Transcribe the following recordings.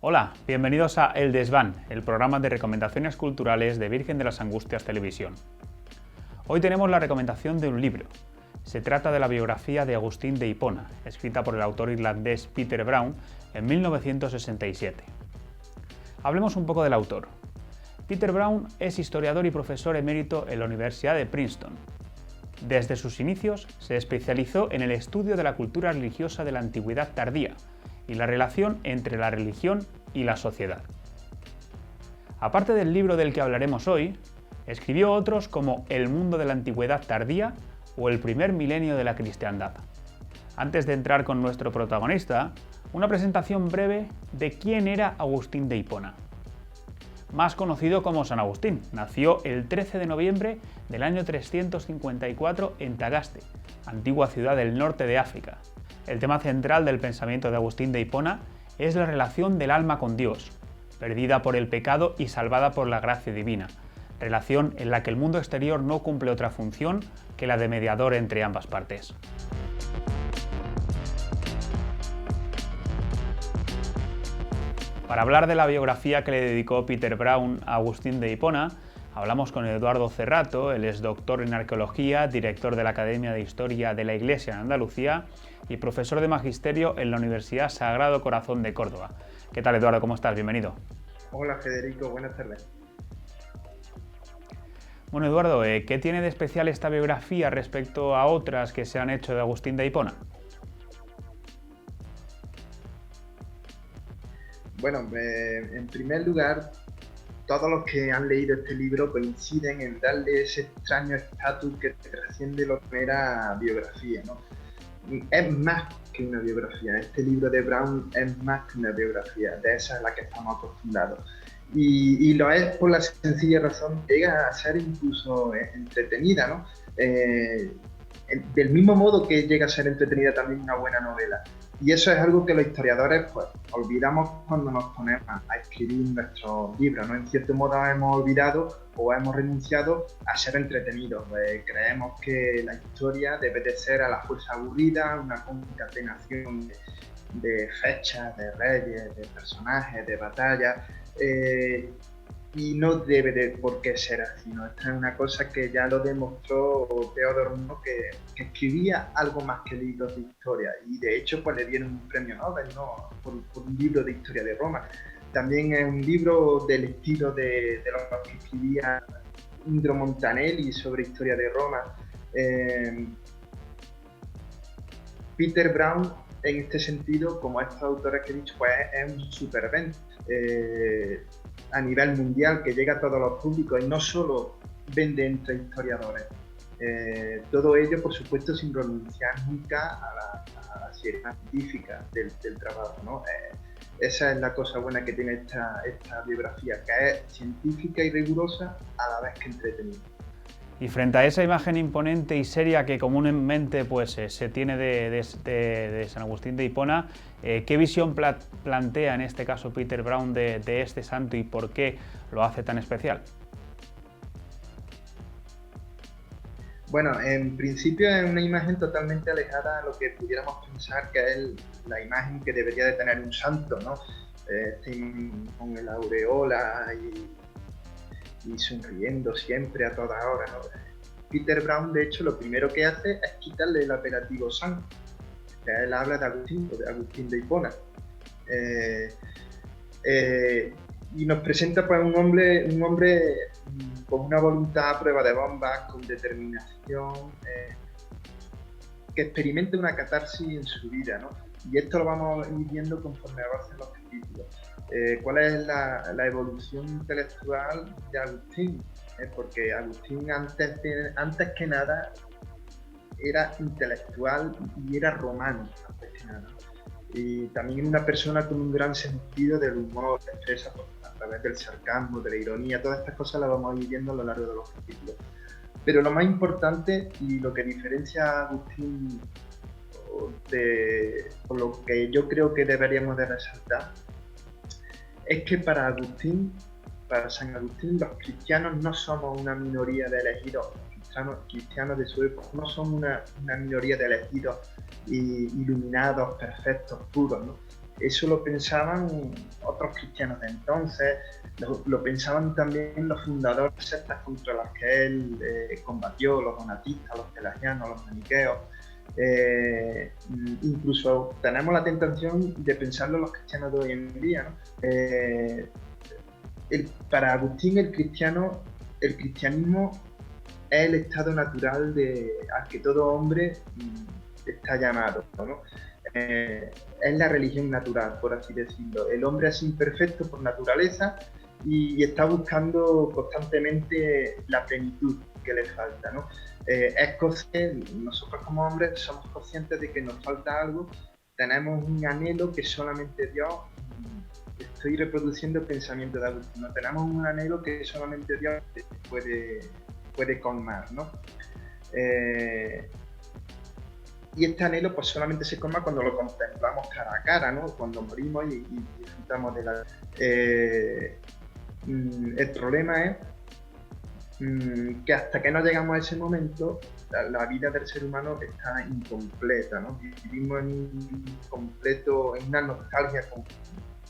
Hola, bienvenidos a El Desván, el programa de recomendaciones culturales de Virgen de las Angustias Televisión. Hoy tenemos la recomendación de un libro. Se trata de la biografía de Agustín de Hipona, escrita por el autor irlandés Peter Brown en 1967. Hablemos un poco del autor. Peter Brown es historiador y profesor emérito en la Universidad de Princeton. Desde sus inicios se especializó en el estudio de la cultura religiosa de la Antigüedad tardía y la relación entre la religión y la sociedad. Aparte del libro del que hablaremos hoy, escribió otros como El mundo de la Antigüedad tardía o El primer milenio de la cristiandad. Antes de entrar con nuestro protagonista, una presentación breve de quién era Agustín de Hipona. Más conocido como San Agustín, nació el 13 de noviembre del año 354 en Tagaste, antigua ciudad del norte de África. El tema central del pensamiento de Agustín de Hipona es la relación del alma con Dios, perdida por el pecado y salvada por la gracia divina, relación en la que el mundo exterior no cumple otra función que la de mediador entre ambas partes. Para hablar de la biografía que le dedicó Peter Brown a Agustín de Hipona, hablamos con Eduardo Cerrato. Él es doctor en arqueología, director de la Academia de Historia de la Iglesia en Andalucía y profesor de magisterio en la Universidad Sagrado Corazón de Córdoba. ¿Qué tal, Eduardo? ¿Cómo estás? Bienvenido. Hola, Federico. Buenas tardes. Bueno, Eduardo, ¿qué tiene de especial esta biografía respecto a otras que se han hecho de Agustín de Hipona? Bueno, en primer lugar, todos los que han leído este libro coinciden en darle ese extraño estatus que trasciende lo que era biografía, ¿no? Es más que una biografía. Este libro de Brown es más que una biografía, de esa es la que estamos acostumbrados. Y lo es por la sencilla razón que llega a ser incluso entretenida, ¿no? Del mismo modo que llega a ser entretenida también una buena novela. Y eso es algo que los historiadores pues olvidamos cuando nos ponemos a escribir nuestros libros, ¿no? En cierto modo hemos olvidado o hemos renunciado a ser entretenidos. Creemos que la historia debe de ser a la fuerza aburrida, una concatenación de fechas, de reyes, de personajes, de batallas. Y no debe de por qué ser así, ¿no? Esta es una cosa que ya lo demostró Theodor Monod, que escribía algo más que libros de historia, y de hecho pues le dieron un premio Nobel, ¿no? por un libro de historia de Roma. También es un libro del estilo de los que escribía Indro Montanelli sobre historia de Roma. Peter Brown, en este sentido, como estos autores que he dicho, pues es un superventas a nivel mundial que llega a todos los públicos y no solo vende entre historiadores. Todo ello, por supuesto, sin renunciar nunca a la seriedad científica del trabajo, ¿no? Esa es la cosa buena que tiene esta biografía, que es científica y rigurosa a la vez que entretenida. Y frente a esa imagen imponente y seria que comúnmente pues, se tiene de San Agustín de Hipona, ¿qué visión plantea en este caso Peter Brown de este santo y por qué lo hace tan especial? Bueno, en principio es una imagen totalmente alejada a lo que pudiéramos pensar que es la imagen que debería de tener un santo, ¿no? Con el aureola y sonriendo siempre a todas horas, ¿no? Peter Brown, de hecho, lo primero que hace es quitarle el apelativo santo, que él habla de Agustín de Hipona. Y nos presenta pues un hombre con una voluntad a prueba de bombas, con determinación, que experimenta una catarsis en su vida, ¿no? Y esto lo vamos a ir viendo conforme avancen los capítulos. ¿Cuál es la evolución intelectual de Agustín? Porque Agustín antes que nada era intelectual y era romano, antes que nada. Y también una persona con un gran sentido del humor, que expresa a través del sarcasmo, de la ironía. Todas estas cosas las vamos a ir viendo a lo largo de los capítulos. Pero lo más importante y lo que diferencia a Agustín por lo que yo creo que deberíamos de resaltar, es que para San Agustín, los cristianos no somos una minoría de elegidos. Los cristianos de su época no son una minoría de elegidos iluminados, perfectos, puros, ¿no? eso lo pensaban otros cristianos de entonces, lo pensaban también los fundadores de sectas contra las que él combatió, los donatistas, los pelagianos, los maniqueos. Incluso tenemos la tentación de pensarlo los cristianos de hoy en día, ¿no? Para Agustín el cristianismo es el estado natural al que todo hombre está llamado, ¿no? Es la religión natural, por así decirlo. El hombre es imperfecto por naturaleza y está buscando constantemente la plenitud que le falta, ¿no? Nosotros como hombres somos conscientes de que nos falta algo, tenemos un anhelo que solamente Dios, estoy reproduciendo el pensamiento de Agustín, ¿no? Tenemos un anhelo que solamente Dios puede colmar, ¿no? Y este anhelo pues solamente se colma cuando lo contemplamos cara a cara, ¿no? Cuando morimos y disfrutamos de la... el problema es que hasta que no llegamos a ese momento, la vida del ser humano está incompleta, ¿no? Vivimos en una nostalgia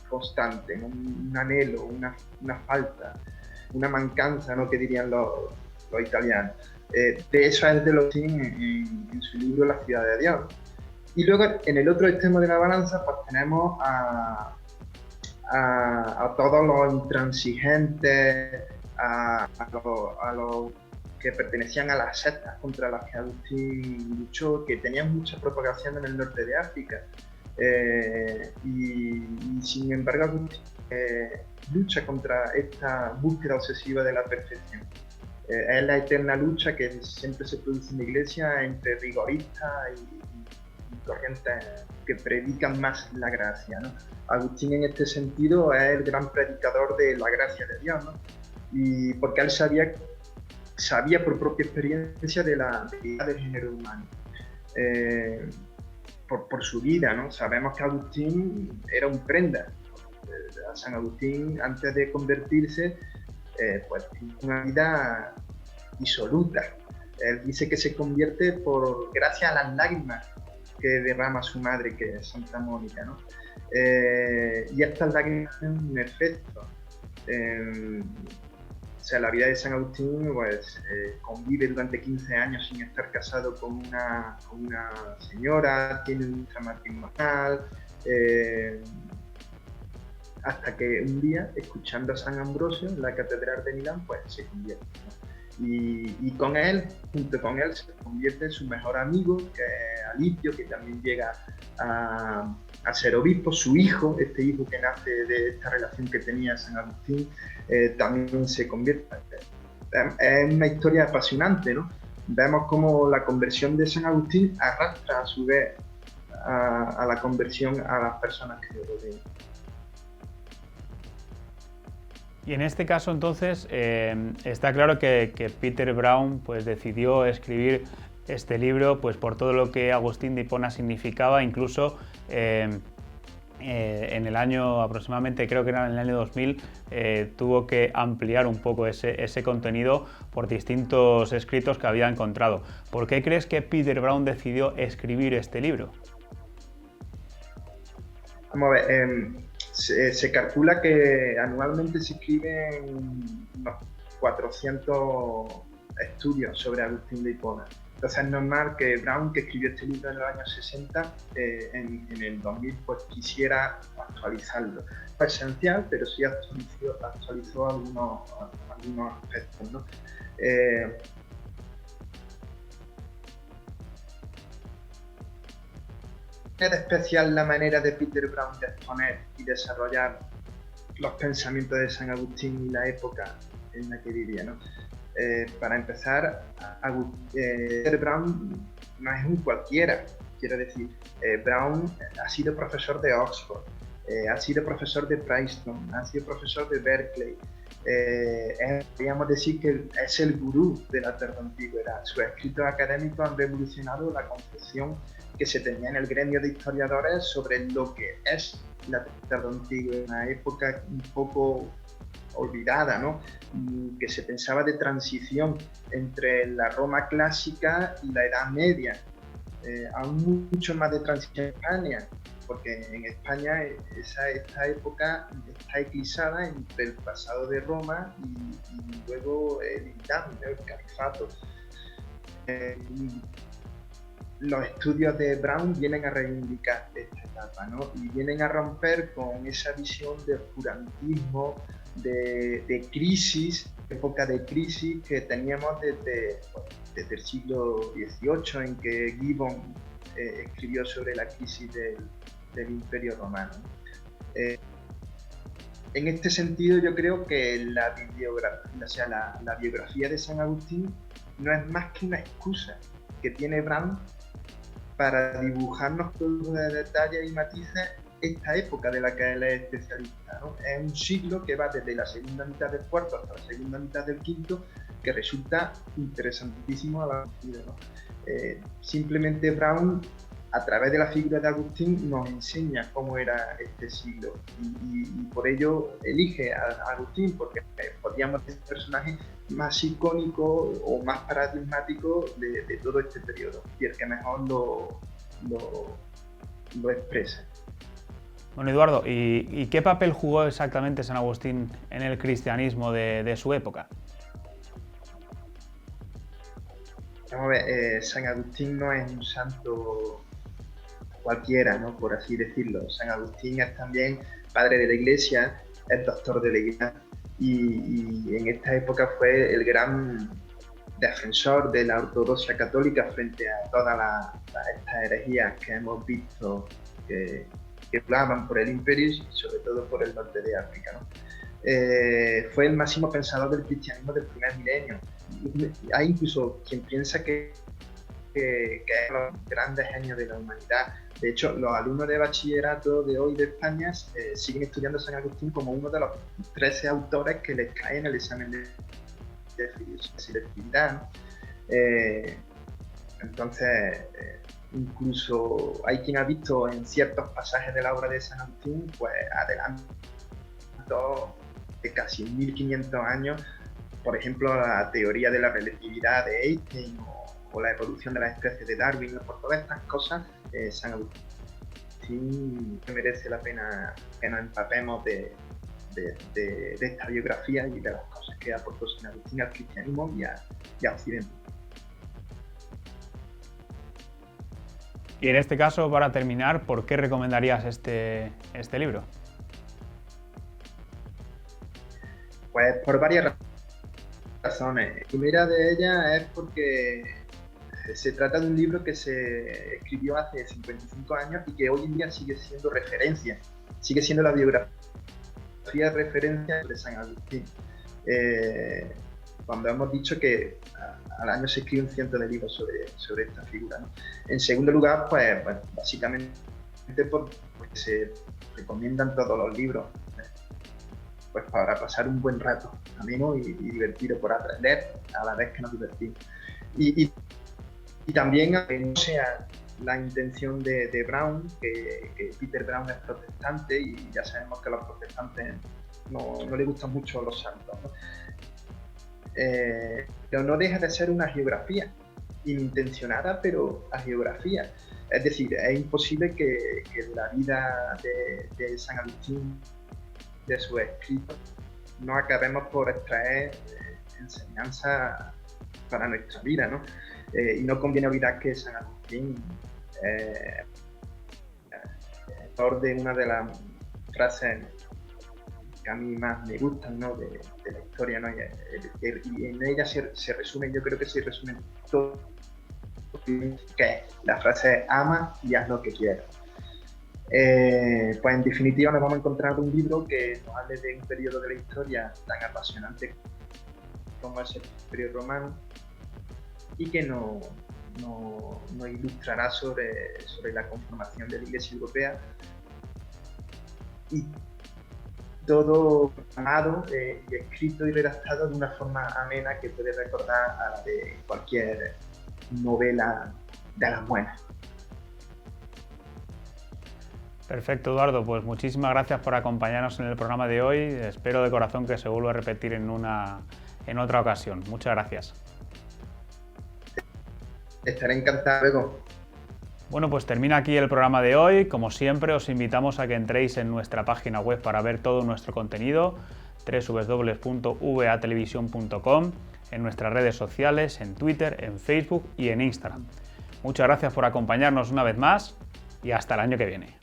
constante, ¿no? Un anhelo, una falta, una mancanza, ¿no? Que dirían los italianos. De eso es de lo que en su libro La ciudad de Dios. Y luego en el otro extremo de la balanza pues tenemos a todos los intransigentes, a los que pertenecían a las sectas contra las que Agustín luchó, que tenían mucha propagación en el norte de África. Y sin embargo Agustín lucha contra esta búsqueda obsesiva de la perfección. Es la eterna lucha que siempre se produce en la Iglesia entre rigoristas y corrientes que predican más la gracia, ¿no? Agustín en este sentido es el gran predicador de la gracia de Dios, ¿no? Y porque él sabía por propia experiencia de la debilidad del género humano, por su vida, ¿no? Sabemos que Agustín era un prenda. San Agustín, antes de convertirse, pues tiene una vida disoluta. Él dice que se convierte gracias a las lágrimas que derrama su madre, que es Santa Mónica, ¿no? Y estas lágrimas tienen un efecto. O sea, la vida de San Agustín pues, convive durante 15 años sin estar casado con una señora, tiene un extramatrimonial, hasta que un día, escuchando a San Ambrosio en la catedral de Milán, pues se convierte, ¿no? Y con él, junto con él, se convierte en su mejor amigo, que es Alipio, que también llega a ser obispo. Su hijo, este hijo que nace de esta relación que tenía San Agustín, también se convierte. Es una historia apasionante, ¿no? Vemos cómo la conversión de San Agustín arrastra a su vez a la conversión a las personas que le rodean. Y en este caso, entonces, está claro que Peter Brown pues, decidió escribir este libro pues, por todo lo que Agustín de Hipona significaba, incluso en el año aproximadamente, creo que era en el año 2000, tuvo que ampliar un poco ese contenido por distintos escritos que había encontrado. ¿Por qué crees que Peter Brown decidió escribir este libro? Vamos a ver, se calcula que anualmente se escriben unos 400 estudios sobre Agustín de Hipona. Entonces es normal que Brown, que escribió este libro en los años 60, en el 2000 pues quisiera actualizarlo. No es esencial, pero sí actualizó algunos aspectos, ¿no? Es especial la manera de Peter Brown de exponer y desarrollar los pensamientos de San Agustín y la época en la que vivía, ¿no? Para empezar, Peter Brown no es un cualquiera, quiero decir, Brown ha sido profesor de Oxford, ha sido profesor de Princeton, ha sido profesor de Berkeley. Podríamos decir que es el gurú de la tardoantigüedad. Sus escritos académicos han revolucionado la concepción que se tenía en el gremio de historiadores sobre lo que es la tardoantigüedad, una época un poco olvidada, ¿no? Que se pensaba de transición entre la Roma clásica y la Edad Media, aún mucho más de transición en España. porque en España esta época está eclipsada entre el pasado de Roma y luego el Islam, el califato. Los estudios de Brown vienen a reivindicar esta etapa, ¿no? Y vienen a romper con esa visión de oscurantismo, de crisis, época de crisis que teníamos desde el siglo XVIII, en que Gibbon escribió sobre la crisis del Imperio Romano. En este sentido, yo creo que la biografía de San Agustín no es más que una excusa que tiene Brown para dibujarnos con detalles y matices esta época de la que él es especialista, ¿no? Es un siglo que va desde la segunda mitad del cuarto hasta la segunda mitad del quinto, que resulta interesantísimo a la vida, ¿no? Simplemente Brown, a través de la figura de Agustín, nos enseña cómo era este siglo y por ello elige a Agustín, porque podríamos ser el personaje más icónico o más paradigmático de todo este periodo y el que mejor lo expresa. Bueno, Eduardo, ¿y qué papel jugó exactamente San Agustín en el cristianismo de su época? Vamos a ver, San Agustín no es un santo cualquiera, ¿no? Por así decirlo. San Agustín es también padre de la Iglesia, es doctor de la Iglesia y en esta época fue el gran defensor de la ortodoxia católica frente a todas estas herejías que hemos visto que claman por el imperio y sobre todo por el norte de África, ¿no? Fue el máximo pensador del cristianismo del primer milenio. Hay incluso quien piensa que es los grandes genios de la humanidad. De hecho, los alumnos de bachillerato de hoy de España siguen estudiando a San Agustín como uno de los 13 autores que les caen en el examen de selectividad, ¿no? Entonces, incluso hay quien ha visto en ciertos pasajes de la obra de San Agustín, pues adelantos de casi 1500 años, por ejemplo, la teoría de la relatividad de Einstein o la evolución de las especies de Darwin. Por todas estas cosas, San Agustín merece la pena que nos empapemos de esta biografía y de las cosas que aportó San Agustín al cristianismo y a Occidente. Y en este caso, para terminar, ¿por qué recomendarías este libro? Pues por varias razones. La primera de ellas es porque se trata de un libro que se escribió hace 55 años y que hoy en día sigue siendo referencia, sigue siendo la biografía de referencia de San Agustín. Cuando hemos dicho que al año se escriben cientos de libros sobre esta figura, ¿no? En segundo lugar, pues básicamente porque se recomiendan todos los libros, pues para pasar un buen rato ameno y divertido, por aprender a la vez que nos divertimos. Y también, aunque no sea la intención de Brown, que Peter Brown es protestante y ya sabemos que a los protestantes no les gustan mucho los santos, ¿no? Pero no deja de ser una geografía inintencionada, pero geografía. Es decir, es imposible que la vida de San Agustín, de su escrito, no acabemos por extraer enseñanza para nuestra vida, ¿no? Y no conviene olvidar que San Agustín es autor de una de las frases que a mí más me gustan, ¿no? de la historia, ¿no? Y en ella se resume, yo creo que se resume todo, que la frase es: ama y haz lo que quieras. Pues en definitiva nos vamos a encontrar un libro que nos hable de un periodo de la historia tan apasionante como es el Imperio Romano y que nos ilustrará sobre la conformación de la Iglesia Europea, y todo amado y escrito y redactado de una forma amena que puede recordar a la de cualquier novela de las buenas. Perfecto, Eduardo, pues muchísimas gracias por acompañarnos en el programa de hoy. Espero de corazón que se vuelva a repetir en otra ocasión. Muchas gracias. Estaré encantado luego. Bueno, pues termina aquí el programa de hoy. Como siempre, os invitamos a que entréis en nuestra página web para ver todo nuestro contenido, www.vatelevisión.com, en nuestras redes sociales, en Twitter, en Facebook y en Instagram. Muchas gracias por acompañarnos una vez más y hasta el año que viene.